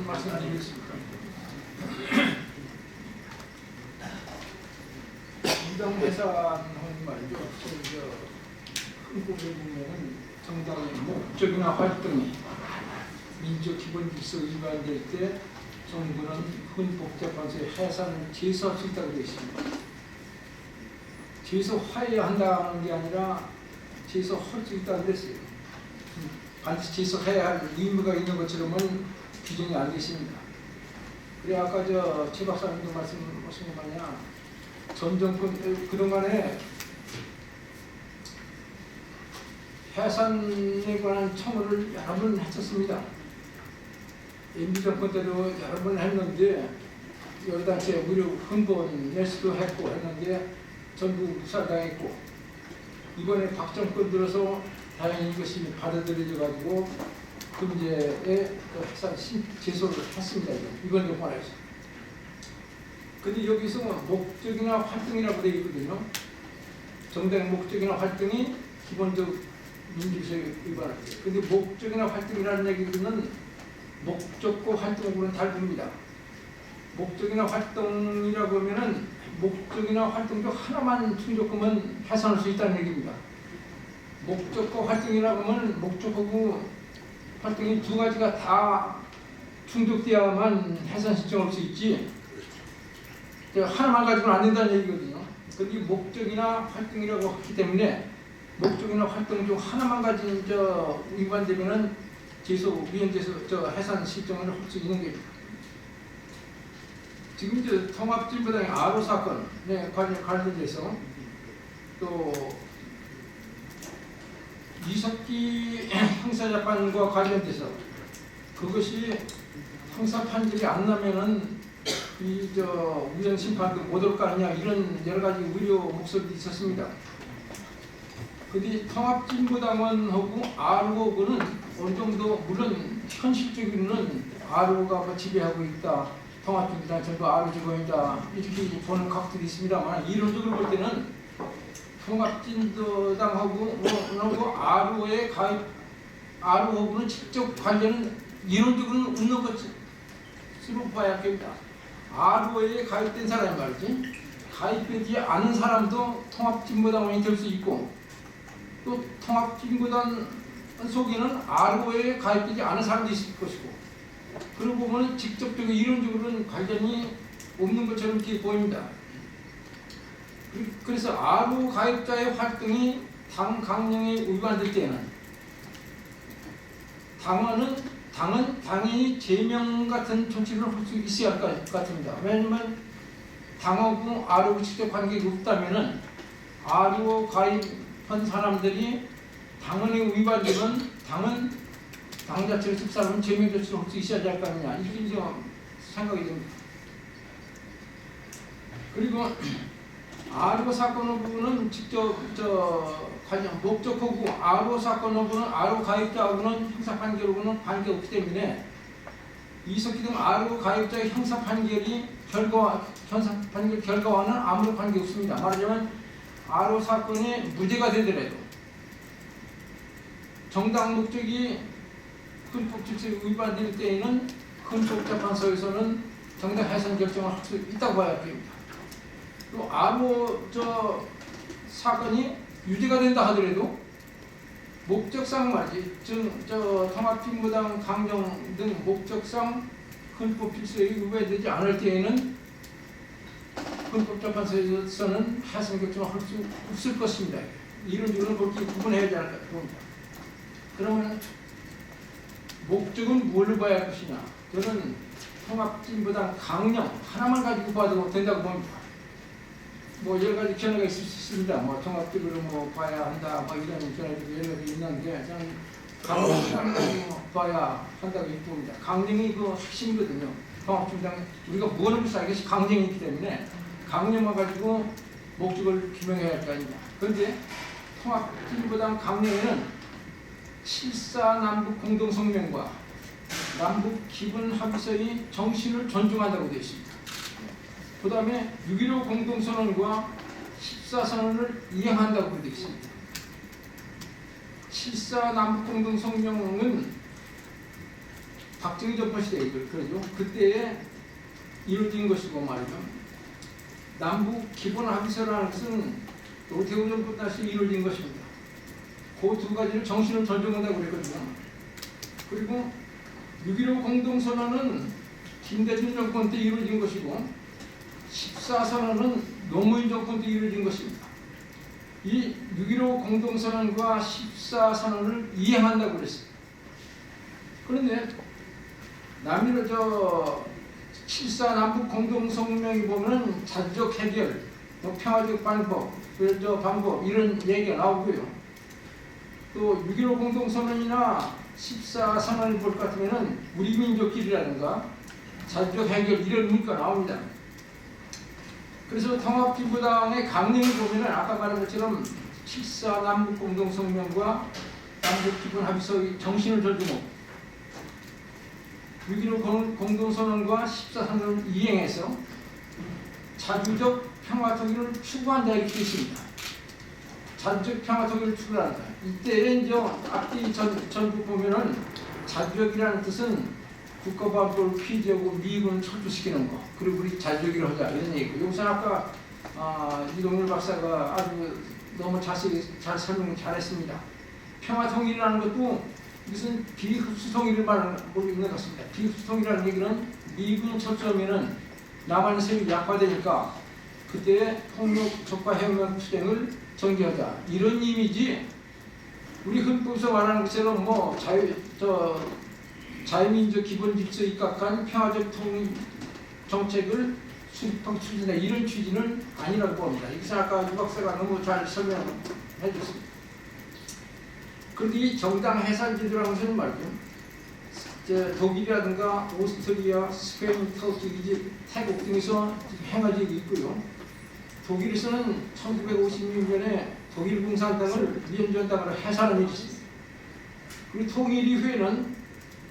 말씀드리겠습니다. 정당해산은 말이죠. 한국에 보면은 정당의 목적이나 활동이 민족 기본 질서 위반될 때 정부는 헌법재판소에 해산을 제소할 수 있다고 되어 있습니다. 제소해야 한다는 게 아니라 제소할 수 있다고 그랬어요. 반드시 제소해야 할 의무가 있는 것처럼은 규정이 안 되십니다. 그래 아까 최 박사님도 말씀하신 것 마냥 전 정권 그동안에 해산에 관한 청구를 여러 번 했었습니다. MB 정권 때도 여러 번 했는데 여러 단체 무료 헌본 낼수도 했고 했는데 전부 무산당했고 이번에 박 정권 들어서 다행히 이것이 받아들여져 가지고 문제에 해산 제소를 했습니다. 이번 정권에서. 근데 여기서 목적이나 활동이라고 되어 있거든요. 정당의 목적이나 활동이 기본적 민주주의 위반이에요. 근데 목적이나 활동이라는 얘기는 목적과 활동으로는 다릅니다. 목적이나 활동이라고 하면은 목적이나 활동 중 하나만 충족하면 해산할 수 있다는 얘기입니다. 목적과 활동이라고 하면 목적하고 활동이 두 가지가 다 충족되어야만 해산 신청할 수 있지 하나만 가지고는 안 된다는 얘기거든요. 그런데 목적이나 활동이라고 했기 때문에 목적이나 활동 중 하나만 가진 위반되면은 위헌제소 해산 신청을 할 수 있는 게 지금 이제 통합진보당의 아로 사건에 관련돼서 또 이석기 형사재판과 관련돼서 그것이 형사 판결이 안 나면은 위헌 심판도 못 올 거 아니냐 이런 여러 가지 우려 목소리도 있었습니다. 근데 통합진보당원하고 RO하고는 어느 정도 물론 현실적으로는 RO가 지배하고 있다. 통합진보당 전부 RO 주권이다. 이렇게 보는 각들이 있습니다만 이론적으로 볼 때는 통합진보당하고 RO의 가입, RO하고는 직접 관련은 이론적으로는 없는 것으로 봐야 합니다. RO에 가입된 사람이 말이지 가입되지 않은 사람도 통합진보당원이 될 수 있고 또 통합진보당 속에는 RO에 가입되지 않은 사람도 있을 것이고 그러고 보면 직접적으로 이론적으로는 관련이 없는 것처럼 이렇게 보입니다. 그래서 RO 가입자의 활동이 당 강령에 위반될 때는 당은 당연히 제명 같은 조치를 할 수 있어야 할 것 같습니다. 왜냐하면 당하고 RO하고 직접 관계가 없다면은 RO 가입한 사람들이 당헌에 위반되면 당은 당 자체를 집사하면 제명 조치를 할 수 있어야 할 거 아니냐 이렇게 생각이 됩니다. 그리고 RO 사건 부분은 직접 관련 목적하고 RO 사건 부분은 RO 가입자하고는 형사 판결하고는 관계 없기 때문에 이석기 등 RO 가입자의 형사 판결 결과와는 아무런 관계 없습니다. 말하자면 RO 사건이 무죄가 되더라도 정당 목적이 헌법 질서에 위반될 때에는 헌법재판소에서는 정당 해산 결정을 할 수 있다고 봐야 됩니다. 또 RO 사건이 유죄가 된다 하더라도 목적상 말이지 통합진보당 강령 등 목적상 헌법 질서에 위반되지 않을 때에는 헌법재판소에서는 해산 결정을 할 수 없을 것입니다. 이론적으로 그렇게 구분해야 할 것 봅니다. 그러면 목적은 뭘로 봐야 할 것이냐? 저는 통합진보당 강령 하나만 가지고 봐도 된다고 봅니다. 여러 가지 견해가 있을 수 있습니다. 통합적으로 봐야 한다, 이런 견해도 여러 가지 있는데 저는 강령만 가지고 봐야 한다고 봅니다. 강령이 그 핵심이거든요. 통합진보당 우리가 뭐는 것을 알겠지 강령이 있기 때문에 강령만 가지고 목적을 규명해야 할 거 아니냐. 그런데 통합진보당 강령에는 7.4 남북 공동성명과 남북 기본 합의서의 정신을 존중한다고 되어 있습니다. 그 다음에 6.15 공동선언과 14선언을 이행한다고 되어 있습니다. 7.4 남북 공동성명은 박정희 정권 시대에 그러죠. 그때에 이루어진 것이고 말이죠. 남북 기본 합의서라는 것은 노태우 정부 다시 이루어진 것입니다. 그 두 가지를 정신을 존중한다고 그랬거든요. 그리고 6.15 공동선언은 김대중 정권 때 이루어진 것이고 14선언은 노무현 정권 때 이루어진 것입니다. 이 6.15 공동선언과 14선언을 이행한다고 그랬어요. 그런데 남미로 7.4 남북 공동성명이 보면 자주적 해결, 평화적 방법, 이런 얘기가 나오고요. 또 6.15 공동선언이나 14선언을 볼 것 같으면 우리 민족끼리라든가 자주적 해결 이런 문구가 나옵니다. 그래서 통합진보당의 강령을 보면 아까 말한 것처럼 7.4 남북 공동성명과 남북 기본 합의서의 정신을 존중하고 6.15 공동선언과 14선언을 이행해서 자주적 평화통일을 추구한다 이렇게 있습니다. 자주적 평화통일을 추구한다. 이때 이제 앞뒤 전부 보면은 자주적이라는 뜻은 국가보안법을 폐지하고 미군을 철수시키는 거, 그리고 우리 자주적으로 하자 이런 얘기고, 여기서 아까 이동률 박사가 아주 너무 자세히 잘 설명을 잘했습니다. 평화통일이라는 것도 이것은 비흡수통일을 말하고 있는 것 같습니다. 비흡수통일이라는 얘기는 미군 철수하면은 남한의 세력이 약화되니까 그때 폭력 적과 해명 투쟁을 전개하자 이런 의미지. 우리 헌법에서 말하는 것처럼 뭐 자유민족 기본 질서에 입각한 평화적 통일 정책을 수립하고 추진한다 이런 취지는 아니라고 봅니다. 이것은 아까 유 박사가 너무 잘 설명해 줬습니다. 그런데 이 정당 해산제도라는 것은 말이죠. 독일이라든가 오스트리아, 스페인, 터키, 이집트, 태국 등에서 행해지고 있고요. 독일에서는 1956년에 독일 공산당을 위원장당으로 해산을 했습니다. 그리고 통일 이후에는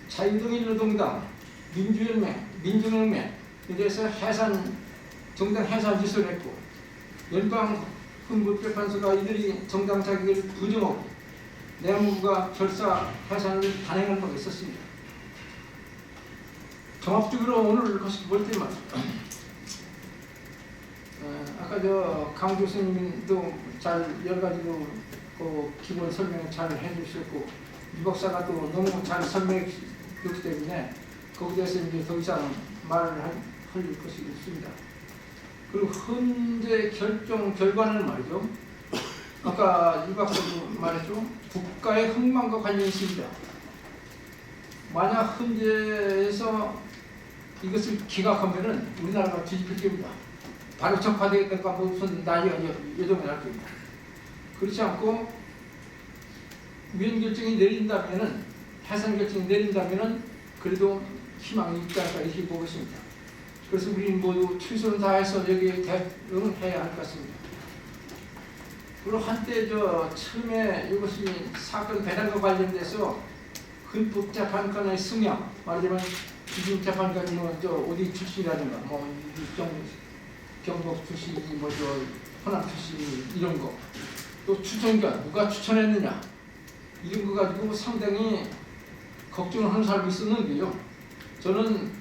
자유동일노동당, 민주연맹, 민중연맹 이래서 정당 해산 지수를 했고, 연방헌법재판소가 이들이 정당 자격을 부정하고 내무부가 결사 해산을 단행을 하고 있었습니다. 종합적으로 오늘 볼 때만 아까 강 교수님도 잘 여러 가지로 그 기본 설명을 잘 해주셨고 유 박사가 또 너무 잘 설명해 주셨기 때문에 거기에 대해서 이제 더 이상 말을 할 것이 없습니다. 그리고 현재 결정 결과는 말이죠. 아까 유 박사도 말했죠. 국가의 흥망과 관련이 있습니다. 만약 현재에서 이것을 기각하면은 우리나라가 뒤집힐 겁니다. 바로 적화되겠다가 무슨 난리가 예정이 날 겁니다. 그렇지 않고 위헌 결정이 내린다면은 해산 결정이 내린다면은 그래도 희망이 있지 않을까 이렇게 보고 있습니다. 그래서 우리는 모두 최선을 다해서 여기에 대응을 해야 할 것 같습니다. 그리고 한때 처음에 이것이 사건 배당과 관련돼서 헌법재판관의 승양, 말하자면 기준재판관이 어디 출신이라든가 경북 출신이 호남 출신이 이런 거, 또 추천권 누가 추천했느냐 이런 거 가지고 상당히 걱정을 하는 사람이 있었는데요. 저는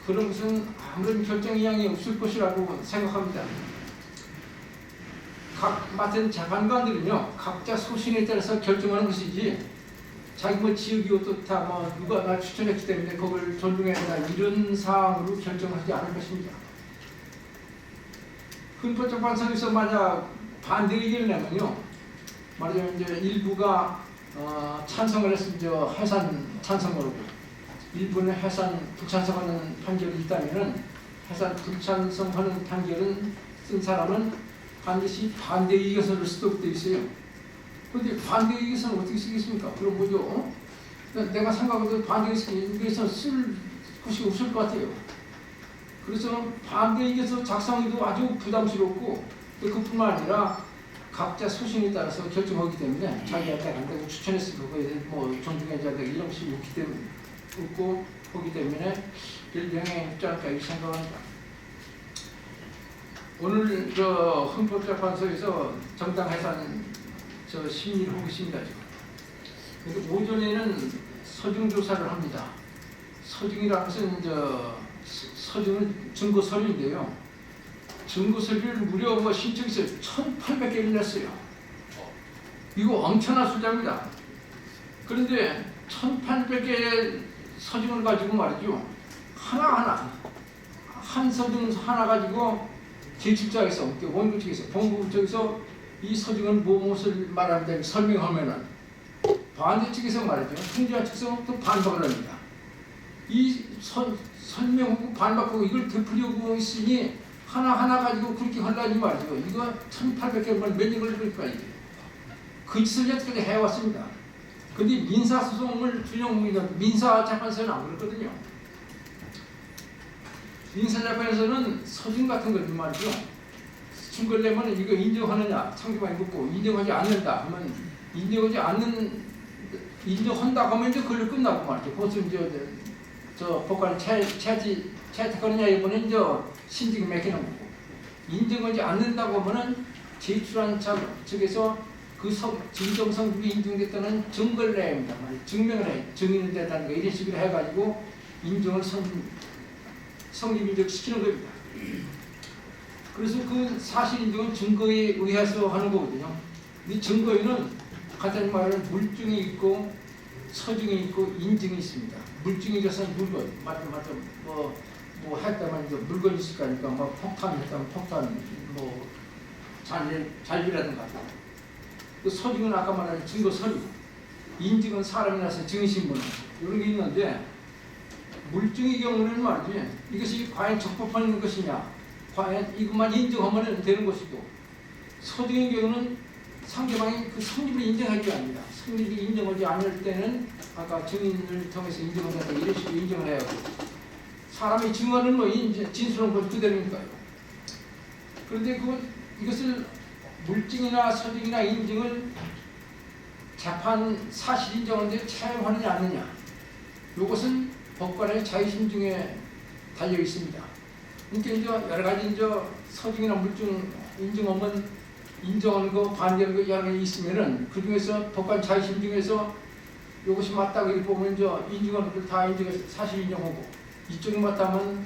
그런 것은 아무런 결정 이양이 없을 것이라고 생각합니다. 각 맡은 재판관들은요 각자 소신에 따라서 결정하는 것이지 자기 지역이 어떻다 누가 날 추천했기 때문에 그걸 존중해야 된다 이런 사항으로 결정을 하지 않을 것입니다. 헌법재판소에서 만약 반대 의견을 내면요 말하자면 이제 일부가 찬성을 했으면 해산 찬성을 하고 일부는 해산 불찬성하는 판결이 있다면은 해산 불찬성하는 판결은 쓴 사람은 반드시 반대 의견서를 쓰도록 되어 있어요. 그런데 반대 의견서는 어떻게 쓰겠습니까? 그럼 뭐죠? 내가 생각해도 반대 의견서 쓸 것이 없을 것 같아요. 그래서 반대 의견서 작성에도 아주 부담스럽고 그뿐만 아니라 각자 소신에 따라서 결정하기 때문에 자기한테 안 되고 추천했으면 그거에 대해 존중해야 된다 이런 것이 없고 하기 때문에 별 영향이 없지 않을까 이렇게 생각합니다. 오늘 헌법재판소에서 정당 해산 심리를 하고 있습니다. 지금. 오전에는 서중 조사를 합니다. 서증이라는 것은 서증은 증거 서류인데요. 증거 서류를 무려 신청해서 1,800개를 냈어요. 이거 엄청난 숫자입니다. 그런데 1,800개의 서증을 가지고 말이죠. 하나하나 한 서증 하나 가지고 제출자에서 원고 측에서 본부 쪽에서 이 서증은 무엇을 말하는데 설명하면은 반대 측에서 말이죠. 통지자 측에서 또 반박을 합니다. 이 설명하고 반박하고 이걸 되풀이하고 있으니 하나하나 가지고 그렇게 하려니 말이죠. 이거 1,800개만 몇 년을 걸릴까 이게. 그 짓을 여태까지 해왔습니다. 근데 민사소송을 준용하고 있는 민사재판소는 안 그렇거든요. 민사재판에서는 서증 같은 걸 말이죠. 증거를 내면 이거 인정하느냐 상대방이 묻고 인정하지 않는다 하면 인정한다 하면 이제 그걸로 끝나고 말이죠. 그것은 저 법관 채택하느냐 이번에 이제 신증이 맥히는 거고 인정하지 않는다고 하면은 제출한 측에서 그 진정 성분이 인정됐다는 증거를 내야 합니다. 증명을 해 증인을 냈다는 거 이런 식으로 해가지고 인정을 성립시키는 겁니다. 그래서 그 사실 인정은 증거에 의해서 하는 거거든요. 이 증거에는 간단히 말하면 물증이 있고 서증이 있고 인증이 있습니다. 물증이 것은 물건, 뭐 했다면 이제 물건이 있을 거니까 뭐 폭탄 했다면 폭탄, 뭐 잘비라든가. 그 서증은 아까 말한 증거 서류, 인증은 사람이 나서 증인신문 이런 게 있는데 물증의 경우는 말이지 이것이 과연 적법한 것이냐, 과연 이것만 인정하면 되는 것이고 서증의 경우는 상대방이 그 성립을 인정하지 않습니다. 성립이 인정하지 않을 때는 아까 증인을 통해서 인정한다 이런 식으로 인정을 해야 하고 사람이 증언은 뭐 진술한 것 그대로니까요. 그런데 이것을 물증이나 서증이나 인증을 재판 사실 인정하는데 차용하느냐 않느냐 이것은 법관의 자의심증에 달려 있습니다. 그러니까 이제 여러 가지 서증이나 물증 인정하면 인정하는 거 반대하는 거 여러 가지 있으면은 그 중에서 법관 자의심증에서 이것이 맞다고 이렇게 보면 인정하는 걸 다 인정해서 사실 인정하고 이쪽이 맞다면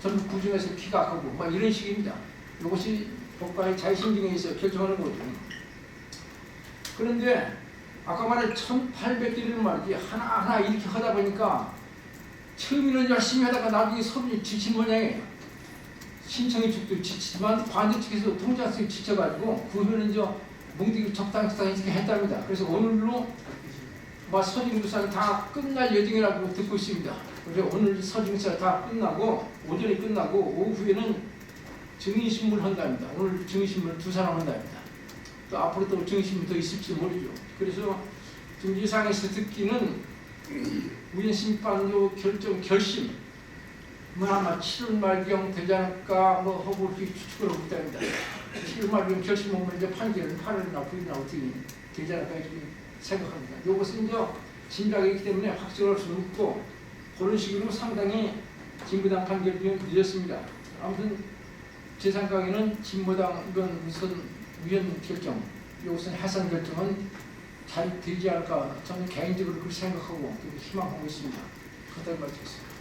전부 구중에서 기각하고 막 이런 식입니다. 이것이 법관의 자의심증에 있어 결정하는 거거든요. 그런데 아까 말한 1,800개를 말이지 하나하나 이렇게 하다 보니까 처음에는 열심히 하다가 나중에 서른이 지친 모양이에요. 신청의 측도 지치지만 반대 측에서 통지자 측이 지쳐가지고 그 후에는 뭉디기 적당히 이렇게 했답니다. 그래서 오늘로 서증조사는 다 끝날 예정이라고 듣고 있습니다. 그래서 오늘 서증조사 다 끝나고 오전에 끝나고 오후에는 증인신문 한답니다. 오늘 증인신문 2사람 한답니다. 또 앞으로 또 증인신문 더 있을지 모르죠. 그래서 지금 이 상에서 듣기는 우연심판 결심 아마 7월 말경 되지 않을까 하고 이렇게 추측을 하고 있답니다. 7월 말경 결심하면 이제 판결은 8월이나 9일이나 어떻게 되지 않을까 이렇게 생각합니다. 이것은 진작이기 때문에 확정할 수는 없고 그런 식으로 상당히 진보당 판결이 늦었습니다. 아무튼 제 생각에는 진보당 이건 무슨 위헌 결정, 이것은 해산 결정은 잘 되지 않을까 저는 개인적으로 그렇게 생각하고 그렇게 희망하고 있습니다. 그렇다고 말씀드리겠습니다.